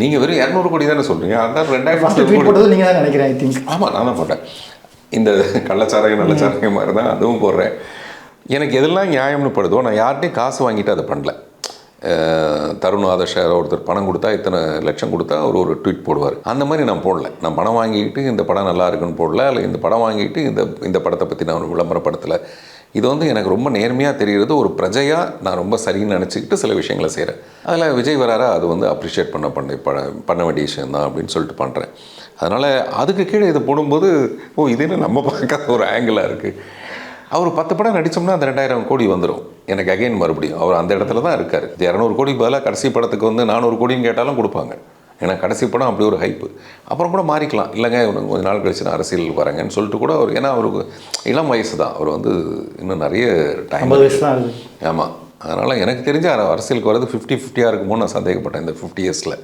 நீங்கள் வெறும் 200 கோடி தானே சொல்கிறீங்க, அதான் 2000 போட்டது நீங்கள் தான் நினைக்கிறேன். ஐ திங்க் ஆமாம், நான் தான் போட்டேன். இந்த கள்ளச்சாராயம் நல்லச்சாராயம் மாதிரி தான் அதுவும் போடுறேன். எனக்கு எதெல்லாம் நியாயம்னு படுதோ நான் யார்கிட்டையும் காசு வாங்கிட்டு அதை பண்ணல. தருண் ஆதர்ஷ் ஒருத்தர் பணம் கொடுத்தா இத்தனை லட்சம் கொடுத்தா ஒரு ட்வீட் போடுவார். அந்த மாதிரி நான் போடல. நான் பணம் வாங்கிட்டு இந்த படம் நல்லா இருக்குன்னு போடல, இல்லை இந்த படம் வாங்கிட்டு இந்த படத்தை பற்றி நான் விளம்பரப்படுத்தலை. இது வந்து எனக்கு ரொம்ப நேர்மையாக தெரிகிறது. ஒரு பிரஜையாக நான் ரொம்ப சரின்னு நினச்சிக்கிட்டு சில விஷயங்களை செய்கிறேன். அதில் விஜய் வராரா, அது வந்து அப்ரிஷியேட் பண்ண வேண்டிய விஷயம் தான் அப்படின்னு சொல்லிட்டு பண்ணுறேன். அதனால் அதுக்கு கீழே இதை போடும்போது இது என்ன நம்ம பார்க்காத ஒரு ஆங்கிளாக இருக்குது. அவர் 10 படம் நடித்தோம்னா அந்த 2000 கோடி வந்துடும் எனக்கு அகைன் மறுபடியும். அவர் அந்த இடத்துல தான் இருக்கார். 200 கோடிக்கு பதிலாக கடைசி படத்துக்கு வந்து 400 கோடின்னு கேட்டாலும் கொடுப்பாங்க. ஏன்னா கடைசி படம் அப்படி ஒரு ஹைப்பு. அப்புறம் கூட மாறிக்கலாம், இல்லைங்க கொஞ்ச நாள் கழிச்சு நான் அரசியல் வரேங்கன்னு சொல்லிட்டு கூட அவர், ஏன்னா அவருக்கு இளம் வயசு தான், அவர் வந்து இன்னும் நிறைய டைம். 50 வயசு தான் ஆகுது. ஆமாம். அதனால் எனக்கு தெரிஞ்ச அரசியலுக்கு வர்றது 50-50 இருக்குமோன்னு நான் சந்தேகப்பட்டேன் இந்த 50 இயர்ஸில்.